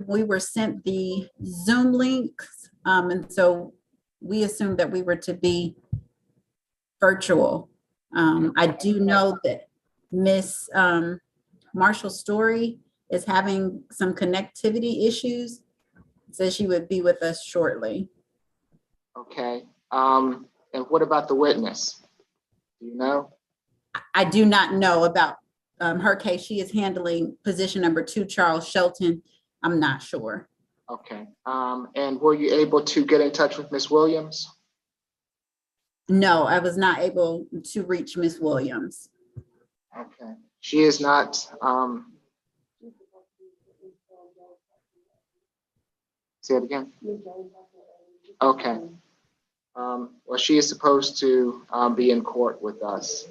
we were sent the Zoom links, and so we assumed that we were to be virtual. I do know that Miss Marshall Story is having some connectivity issues, so she would be with us shortly. Okay. And what about the witness? Do you know? I do not know about her case. She is handling position number 2, Charles Shelton. I'm not sure. Okay. And were you able to get in touch with Miss Williams? No, I was not able to reach Miss Williams. Okay. She is not. Say it again. Okay. Well, she is supposed to be in court with us.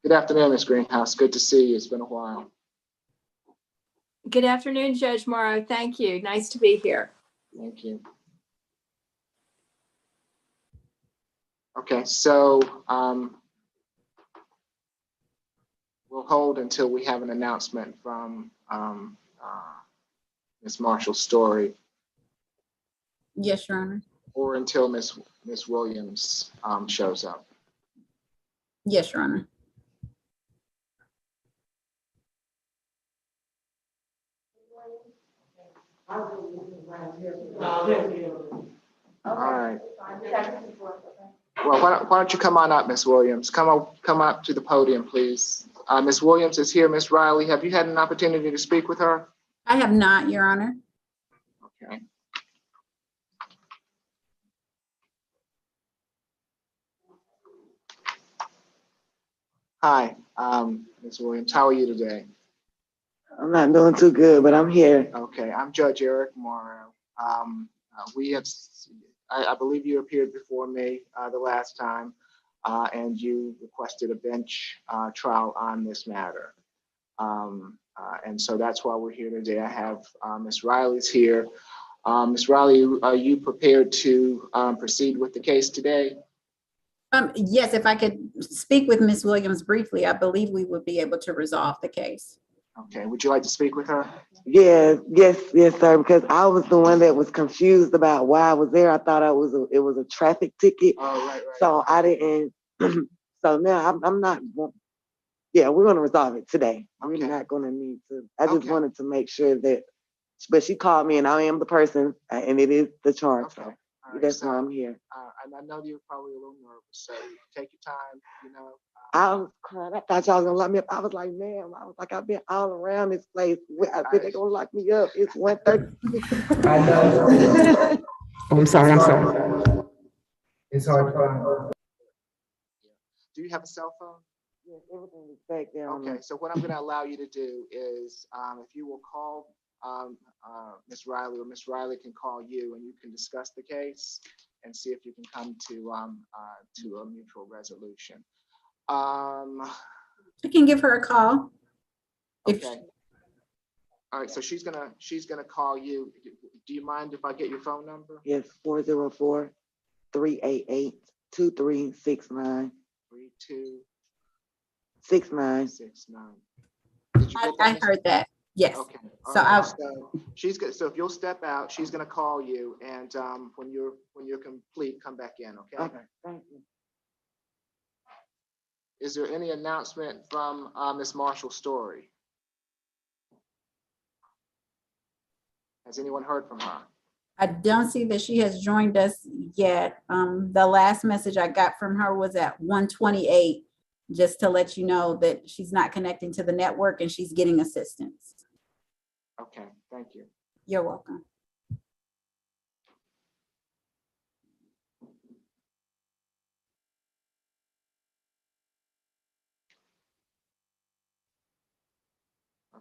Good afternoon, Ms. Greenhouse. Good to see you. It's been a while. Good afternoon, Judge Morrow. Thank you. Nice to be here. Thank you. Okay, so we'll hold until we have an announcement from Ms. Marshall Story. Yes, Your Honor. Or until Ms. Williams shows up. Yes, Your Honor. All right. Well, why don't you come on up, Ms. Williams? Come up to the podium, please. Ms. Williams is here. Ms. Riley, have you had an opportunity to speak with her? I have not, Your Honor. Okay. Hi, Ms. Williams. How are you today? I'm not doing too good, but I'm here. Okay, I'm Judge Eric Morrow. I believe you appeared before me the last time, and you requested a bench trial on this matter. And so that's why we're here today. I have Ms. Riley's here. Ms. Riley, are you prepared to proceed with the case today? Yes, if I could speak with Ms. Williams briefly, I believe we would be able to resolve the case. Okay, would you like to speak with her? Yes, sir. Because I was the one that was confused about why I was there. I thought it was a traffic ticket. Oh, right. So I didn't. So now I'm not. Yeah, we're gonna resolve it today. Okay. We're not gonna need to. I just Okay. wanted to make sure that. But she called me, and I am the person, and it is the charge. Okay. So All right, that's so, why I'm here. and I know you're probably a little nervous, so take your time, you know. I was crying. I thought y'all was gonna lock me up. I was like, man, I've been all around this place. I think they're gonna lock me up. It's 1:30. I know. Oh, I'm sorry. It's hard to find. Do you have a cell phone? Yeah, everything is back there. Okay, so what I'm going to allow you to do is if you will call Ms. Riley, or Ms. Riley can call you, and you can discuss the case and see if you can come to a mutual resolution. I can give her a call. Okay. All right, so she's gonna call you. Do you mind if I get your phone number? Yes, 404-388-2369. 3269. Did you get I that? heard that. Yes. Okay. So All right. I, She's good. So if you'll step out, she's gonna call you, and when you're complete, come back in. Okay. Okay, thank you. Is there any announcement from Ms. Marshall Story? Has anyone heard from her? I don't see that she has joined us yet. The last message I got from her was at 1:28, just to let you know that she's not connecting to the network and she's getting assistance. Okay, thank you. You're welcome.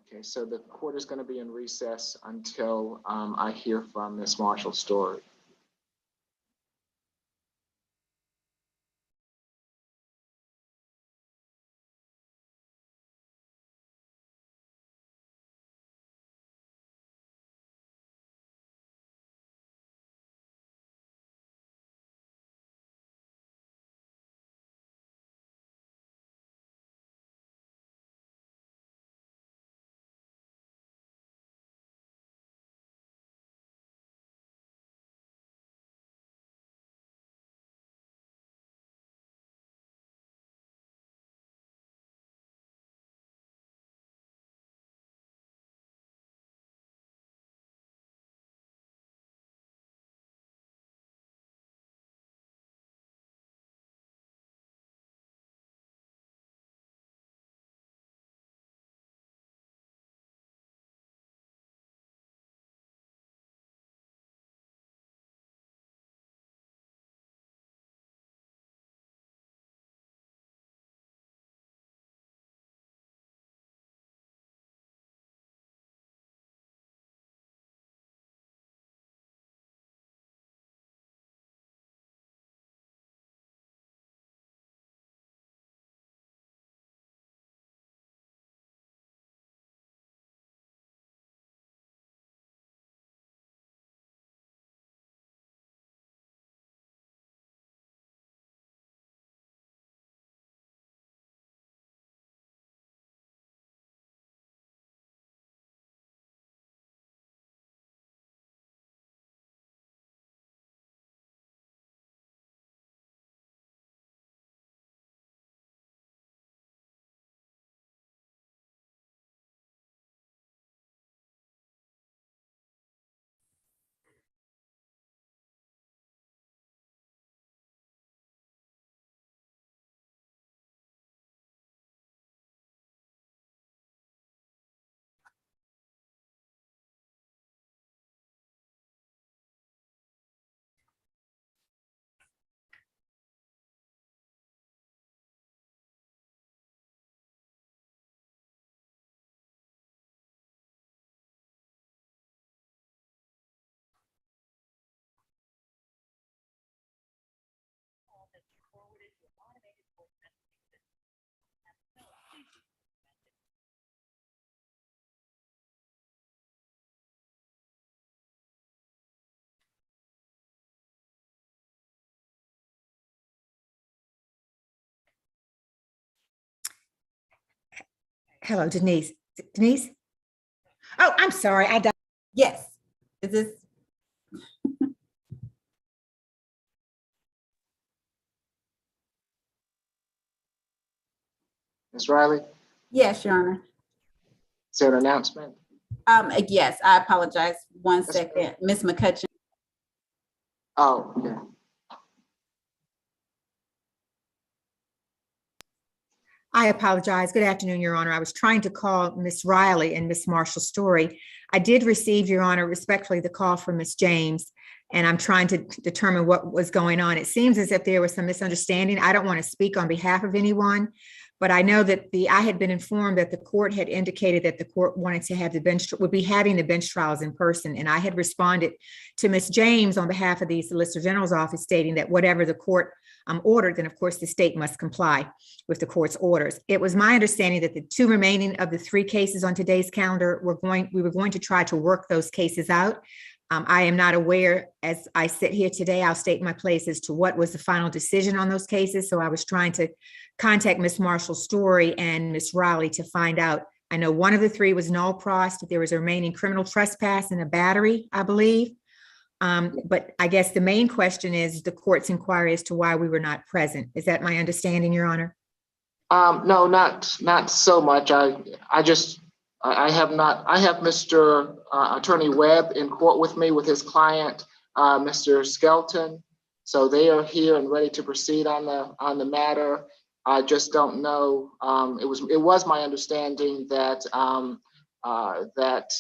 Okay, so the court is going to be in recess until I hear from Ms. Marshall Story. Hello, Denise. Denise? Oh, I'm sorry. Yes. Is this, Ms. Riley, yes, Your Honor. is there an announcement? Yes, I apologize. One That's second. Ms. McCutcheon. Oh, okay. I apologize. Good afternoon, Your Honor. I was trying to call Miss Riley and Miss Marshall Story. I did receive, Your Honor, respectfully, the call from Miss James, and I'm trying to determine what was going on. It seems as if there was some misunderstanding. I don't want to speak on behalf of anyone, but I know that I had been informed that the court had indicated that the court wanted to have would be having the bench trials in person. And I had responded to Miss James on behalf of the Solicitor General's office stating that whatever the court ordered, then of course the state must comply with the court's orders. It was my understanding that the two remaining of the three cases on today's calendar we were going to try to work those cases out. I am not aware, as I sit here today, I'll state my place as to what was the final decision on those cases. So I was trying to contact Miss Marshall Story and Miss Riley to find out. I know one of the three was null pros, there was a remaining criminal trespass and a battery, I believe. But I guess the main question is the court's inquiry as to why we were not present. Is that my understanding, Your Honor? No, not so much. I have Mr. Attorney Webb in court with me with his client, Mr. Skelton. So they are here and ready to proceed on the matter. I just don't know. It was my understanding that that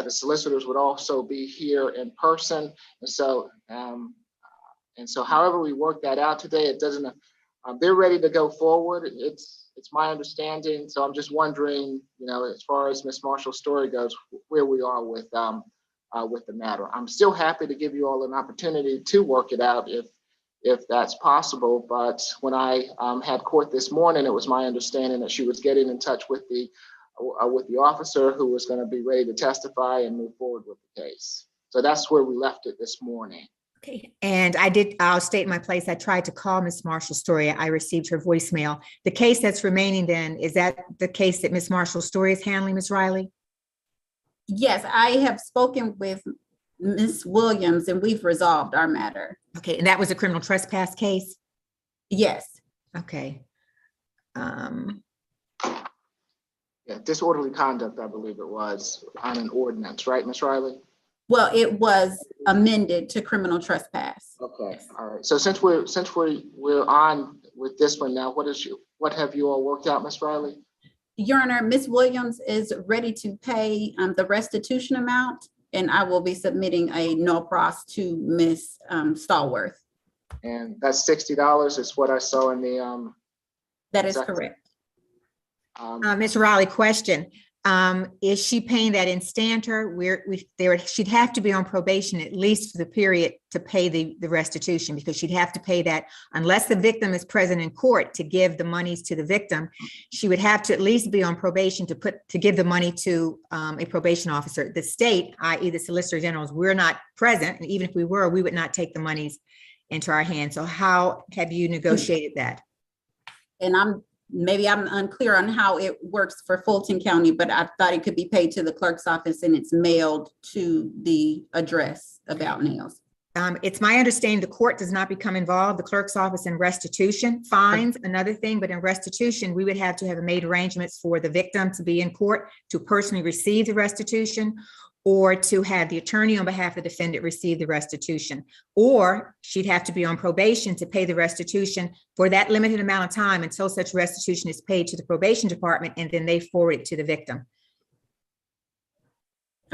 the solicitors would also be here in person. And so however we work that out today, it doesn't, they're ready to go forward. It's my understanding. So I'm just wondering, as far as Ms. Marshall's story goes, where we are with the matter. I'm still happy to give you all an opportunity to work it out if that's possible. But when I had court this morning, it was my understanding that she was getting in touch with the officer who was going to be ready to testify and move forward with the case. So that's where we left it this morning. Okay, and I'll state my place. I tried to call Miss Marshall Story. I received her voicemail. The case that's remaining then, is that the case that Miss Marshall Story is handling, Miss Riley? Yes, I have spoken with Ms. Williams and we've resolved our matter. Okay, and that was a criminal trespass case? Yes. Okay. Yeah, disorderly conduct, I believe it was, on an ordinance, right, Ms. Riley? Well, it was amended to criminal trespass. Okay, all right. So since we're on with this one now, what have you all worked out, Ms. Riley? Your Honor, Ms. Williams is ready to pay the restitution amount, and I will be submitting a no pros to Ms. Stallworth. And that's $60 is what I saw in the. That is correct. Ms. Riley, question. Is she paying that instanter? She'd have to be on probation at least for the period to pay the restitution, because she'd have to pay that unless the victim is present in court to give the monies to the victim. She would have to at least be on probation to give the money to a probation officer. The state, i.e. the Solicitor Generals, we're not present, and even if we were, we would not take the monies into our hands. So how have you negotiated that? And maybe I'm unclear on how it works for Fulton County, but I thought it could be paid to the clerk's office and it's mailed to the address about nails. It's my understanding the court does not become involved, the clerk's office, in restitution. Fines, another thing, but in restitution, we would have to have made arrangements for the victim to be in court to personally receive the restitution, or to have the attorney on behalf of the defendant receive the restitution, or she'd have to be on probation to pay the restitution for that limited amount of time until such restitution is paid to the probation department, and then they forward it to the victim.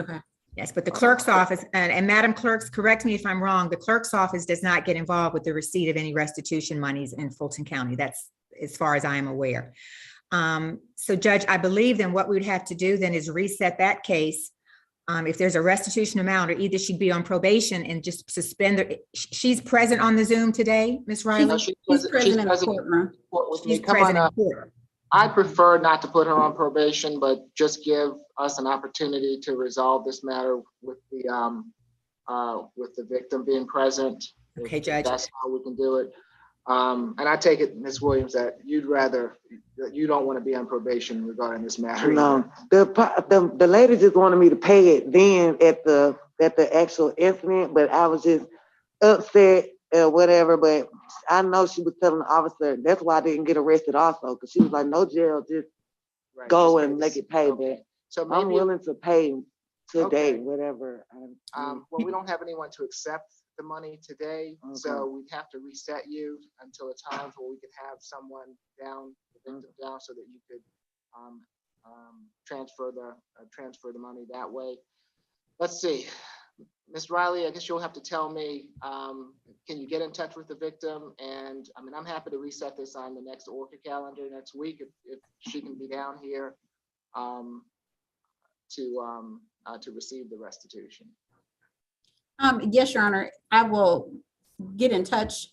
Okay. Yes, but the clerk's office, and Madam Clerks, correct me if I'm wrong, the clerk's office does not get involved with the receipt of any restitution monies in Fulton County. That's as far as I am aware. So Judge, I believe then what we would have to do then is reset that case. If there's a restitution amount, or either she'd be on probation and just suspend she's present on the Zoom today, Ms. Riley? She's present in the courtroom. She's present in court. I prefer not to put her on probation, but just give us an opportunity to resolve this matter with the victim being present. Okay, Judge. That's how we can do it. And I take it, Ms. Williams, that that you don't want to be on probation regarding this matter. No, the lady just wanted me to pay it then at the actual incident, but I was just upset or whatever. But I know she was telling the officer, that's why I didn't get arrested also, because she was like, no jail, just Right, go just and make it pay. okay. But So I'm maybe, willing to pay today, Okay. whatever. well, we don't have anyone to accept the money today, so Okay. we'd have to reset you until a time where we could have someone down, the victim down, so that you could transfer the money that way. Let's see. Ms. Riley, I guess you'll have to tell me, can you get in touch with the victim? And I mean, I'm happy to reset this on the next ORCA calendar next week if she can be down here to receive the restitution. Yes, Your Honor, I will get in touch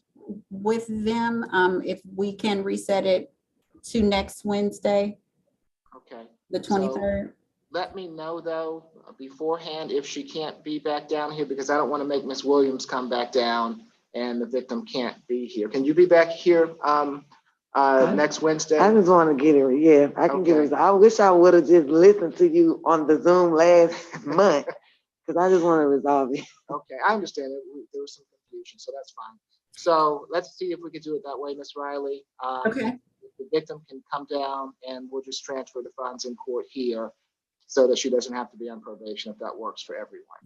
with them if we can reset it to next Wednesday, Okay. the So- 23rd. Let me know though beforehand if she can't be back down here, because I don't want to make Ms. Williams come back down and the victim can't be here. Can you be back here next Wednesday? I just want to get it. Yeah, I can get it. I wish I would have just listened to you on the Zoom last month, because I just want to resolve it. Okay, I understand it. There was some confusion, so that's fine. So let's see if we could do it that way, Ms. Riley. Okay. The victim can come down and we'll just transfer the funds in court here so that she doesn't have to be on probation, if that works for everyone.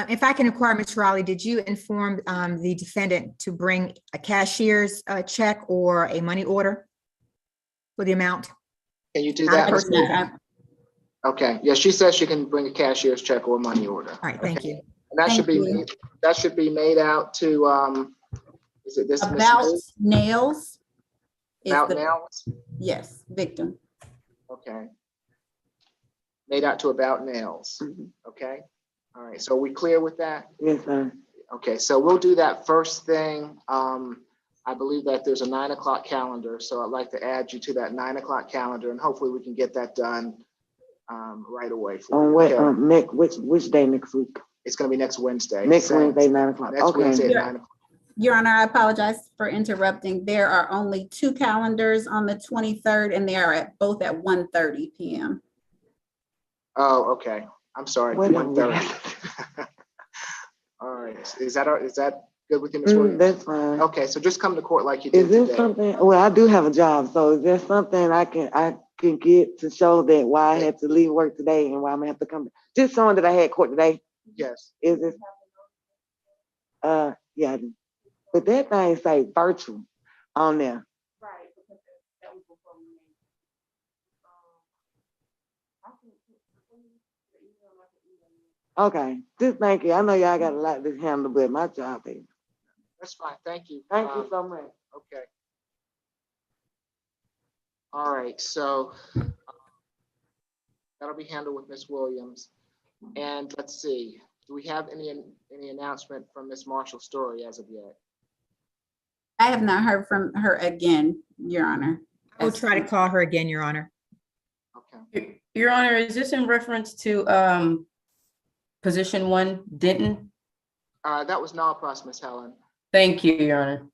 If I can inquire, Ms. Riley, did you inform the defendant to bring a cashier's check or a money order for the amount? Can you do Not that? a Ms. personal Williams? check. Okay, yeah, she says she can bring a cashier's check or a money order. All right, thank you. And that should Thank be you. made out to, is it this? Ms. About Lee? nails. is About the- now? Yes, victim. Okay. Made out to About Nails. Mhm. Okay. All right. So we clear with that? Yes, sir. Okay. So we'll do that first thing. I believe that there's a 9 o'clock calendar. So I'd like to add you to that 9 o'clock calendar, and hopefully we can get that done right away for On you. what, Okay? which day next week? It's going to be next Wednesday. Next Same- Wednesday, 9 o'clock. Next Okay. Wednesday at Yeah. 9 o'clock. Your Honor, I apologize for interrupting. There are only 2 calendars on the 23rd, and they are both at 1:30 p.m. Oh, okay. I'm sorry. Wait a 1:30. minute. All right. Is that good with you, Ms. Williams? That's fine. Okay, so just come to court like you did Is there today. something, well, I do have a job, so is there something I can get to show that why I had to leave work today and why I'm gonna have to come? Just showing that I had court today, Yes. is it? Yeah, I do. But that thing say virtual on there. Okay, just thank you. I know y'all got a lot to handle, but my job is. That's fine. Thank you. Thank you so much. Okay. All right, so that'll be handled with Ms. Williams. And let's see, do we have any announcement from Ms. Marshall Story as of yet? I have not heard from her again, Your Honor. I will try to call her again, Your Honor. Okay. Your Honor, is this in reference to position 1, Denton? That was Nalpros, Ms. Helen. Thank you, Your Honor.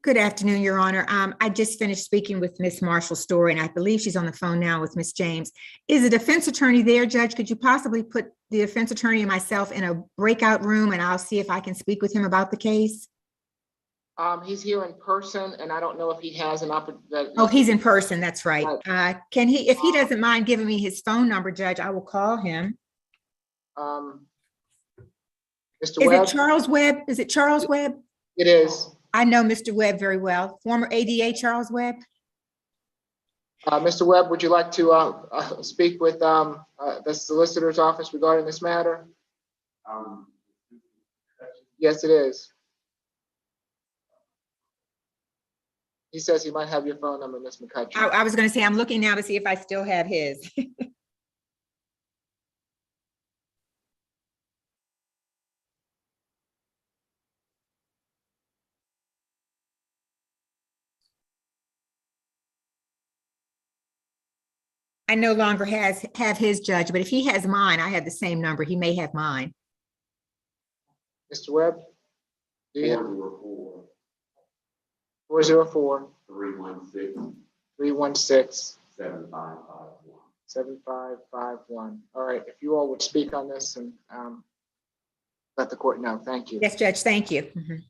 Good afternoon, Your Honor. I just finished speaking with Miss Marshall Story, and I believe she's on the phone now with Miss James. Is the defense attorney there, Judge? Could you possibly put the defense attorney and myself in a breakout room, and I'll see if I can speak with him about the case? He's here in person, and I don't know if he has an opportunity. Oh, he's in person, that's right. Can he, if he doesn't mind giving me his phone number, Judge, I will call him. Mr. Is Webb? it Charles Webb? Is it Charles Webb? It is. I know Mr. Webb very well. Former ADA Charles Webb? Mr. Webb, would you like to speak with the solicitor's office regarding this matter? Yes, it is. He says he might have your phone number, Ms. McCutcheon. I was going to say, I'm looking now to see if I still have his. I no longer have his, Judge, but if he has mine, I have the same number. He may have mine. Mr. Webb? Do you have 404 316 7551. All right, if you all would speak on this and let the court know. Thank you. Yes, Judge, thank you. Mhm.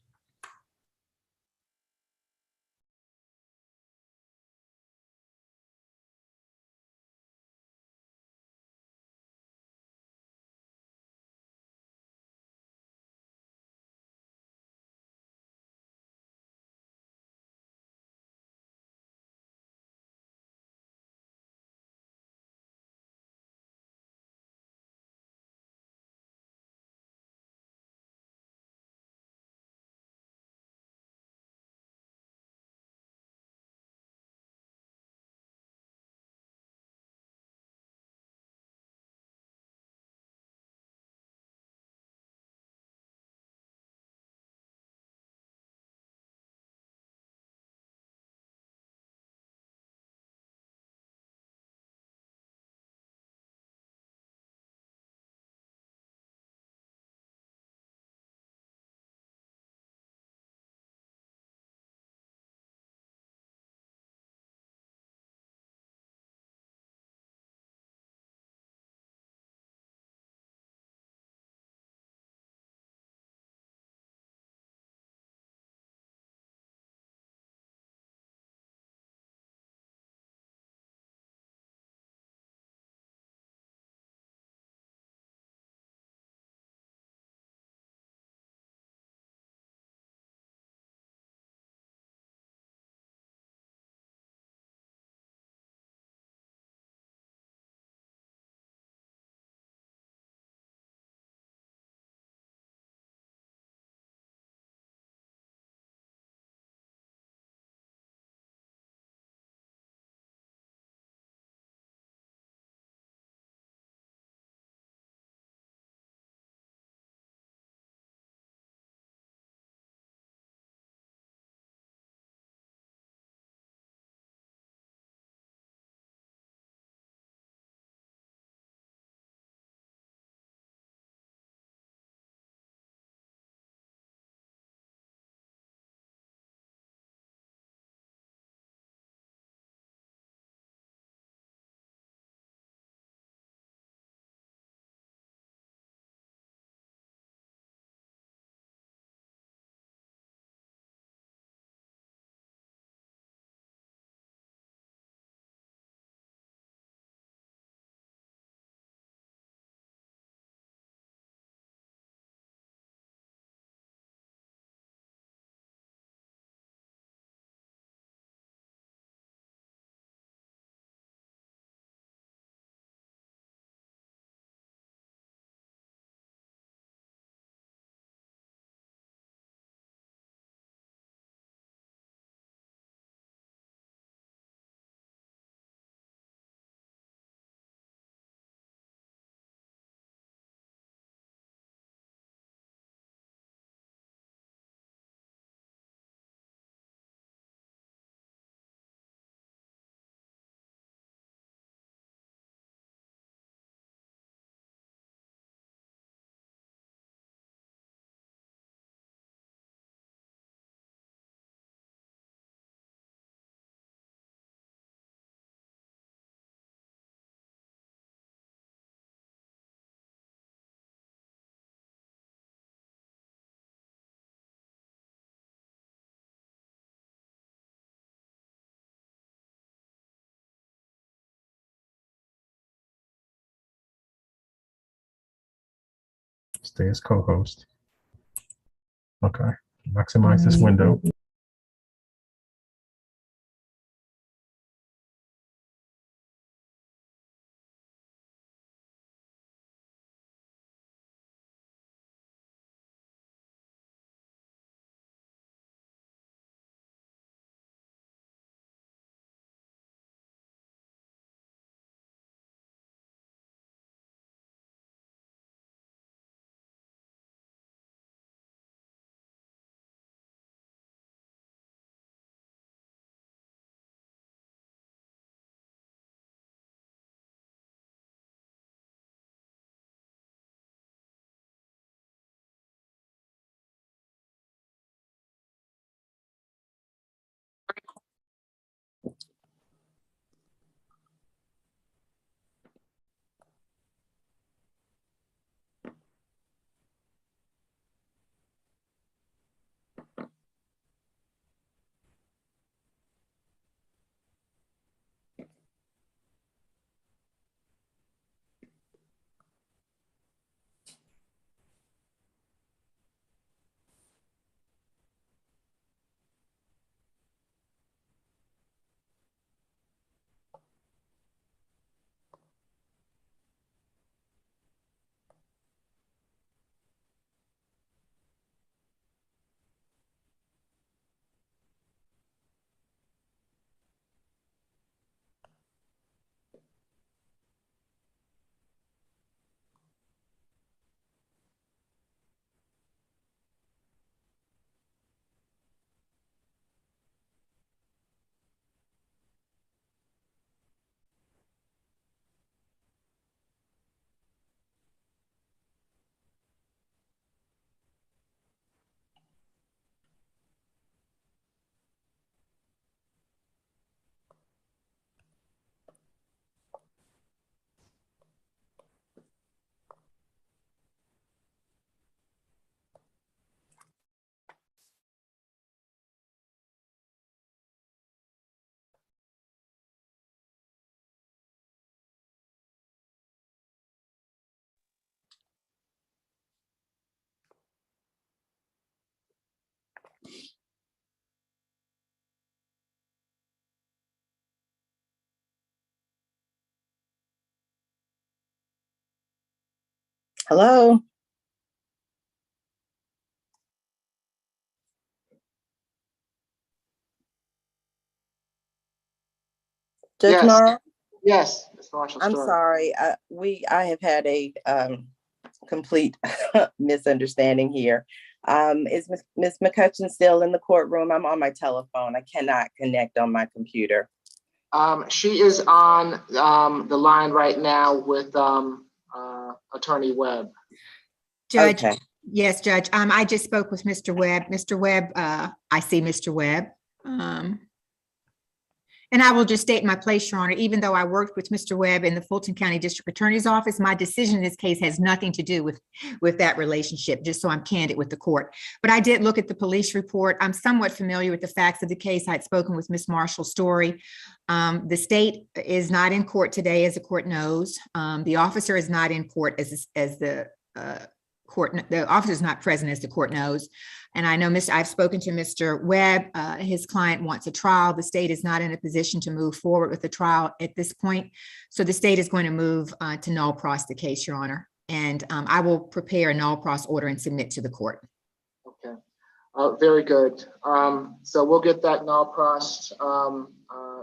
Stay as co-host. Okay, maximize this window. Hello. Judge Yes. Morrow, Yes, Ms. Marshall I'm Story. sorry. I have had a complete misunderstanding here. Is Ms. McCutcheon still in the courtroom? I'm on my telephone. I cannot connect on my computer. She is on the line right now with Attorney Webb. Judge, Okay. yes, Judge. I just spoke with Mr. Webb. Mr. Webb, I see Mr. Webb. And I will just state my place, Your Honor, even though I worked with Mr. Webb in the Fulton County District Attorney's Office, my decision in this case has nothing to do with that relationship, just so I'm candid with the court. But I did look at the police report. I'm somewhat familiar with the facts of the case. I'd spoken with Ms. Marshall Story. The state is not in court today, as the court knows. The officer is not in court as the court, the officer is not present, as the court knows. And I know I've spoken to Mr. Webb. His client wants a trial. The state is not in a position to move forward with the trial at this point. So the state is going to move to null pros the case, Your Honor. And I will prepare a null pros order and submit to the court. Okay, very good. So we'll get that null pros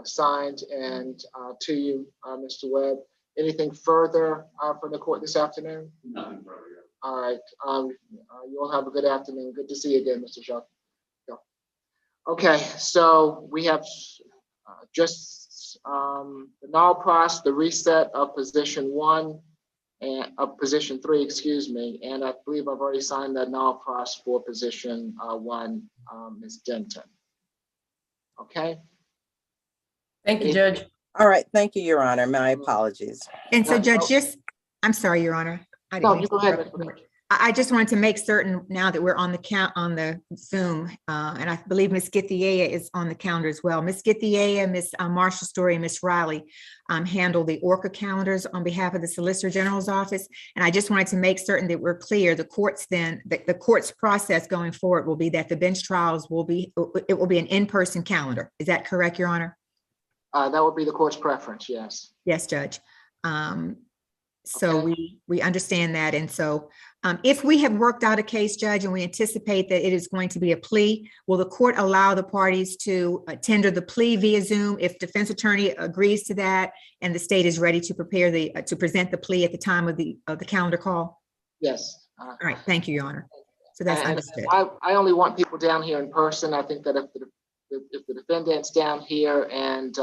signed and to you, Mr. Webb. Anything further from the court this afternoon? Nothing further. All right. You all have a good afternoon. Good to see you again, Mr. Shaw. Okay, so we have just the null pros, the reset of position 1 and of position 3, excuse me. And I believe I've already signed the null pros for position 1, Ms. Denton. Okay. Thank you, Judge. All right. Thank you, Your Honor. My apologies. And so Judge, I'm sorry, Your Honor. I didn't No, mean you to go ahead, interrupt the Ms. court. I just wanted to make certain now that we're on the Zoom, and I believe Ms. Githia is on the calendar as well. Ms. Githia, Ms. Marshall Story, and Ms. Riley handle the ORCA calendars on behalf of the Solicitor General's office. And I just wanted to make certain that we're clear. The courts then, the court's process going forward will be that the bench trials will be an in-person calendar. Is that correct, Your Honor? That would be the court's preference, yes. Yes, Judge. So Okay. we understand that. And so if we have worked out a case, Judge, and we anticipate that it is going to be a plea, will the court allow the parties to tender the plea via Zoom if defense attorney agrees to that and the state is ready to prepare to present the plea at the time of the calendar call? Yes. All right, thank you, Your Honor. So that's And understood. I only want people down here in person. I think that if the defendant's down here and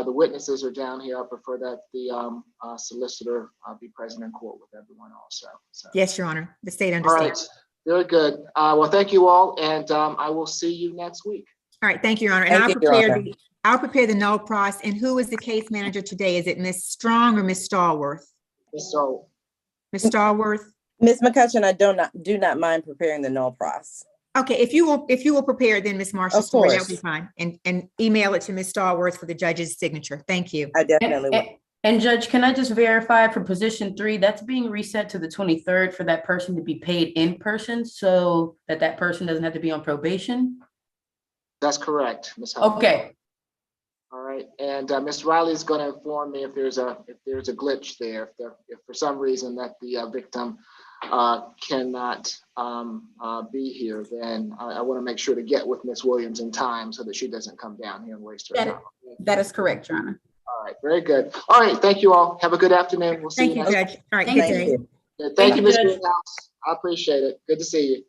the witnesses are down here, I prefer that the solicitor be present in court with everyone also. So. Yes, Your Honor, the state All right, understands. very good. Well, thank you all, and I will see you next week. All right, thank you, Your Honor. And Thank you, Your Honor. I'll prepare the null pros. And who is the case manager today? Is it Ms. Strong or Ms. Stallworth? So, Ms. Stallworth? Ms. McCutcheon, I do not mind preparing the null pros. Okay, if you will prepare, then Ms. Marshall Of Story, that would be course. fine. And email it to Ms. Stallworth for the judge's signature. Thank you. I definitely will. And Judge, can I just verify for position 3, that's being reset to the 23rd for that person to be paid in person so that person doesn't have to be on probation? that's correct, Ms. Huff. Okay, All right, and Ms. Riley is going to inform me if there's a glitch there, if for some reason that the victim cannot be here, then I want to make sure to get with Ms. Williams in time so that she doesn't come down here and waste her time. That is correct, Your Honor. All right, very good. All right, thank you all. Have a good afternoon. We'll see Thank you you, next. Judge. All right, Thank good you. day. Thank Thank you, you, Ms. Judge. Greenhouse. I appreciate it. Good to see you.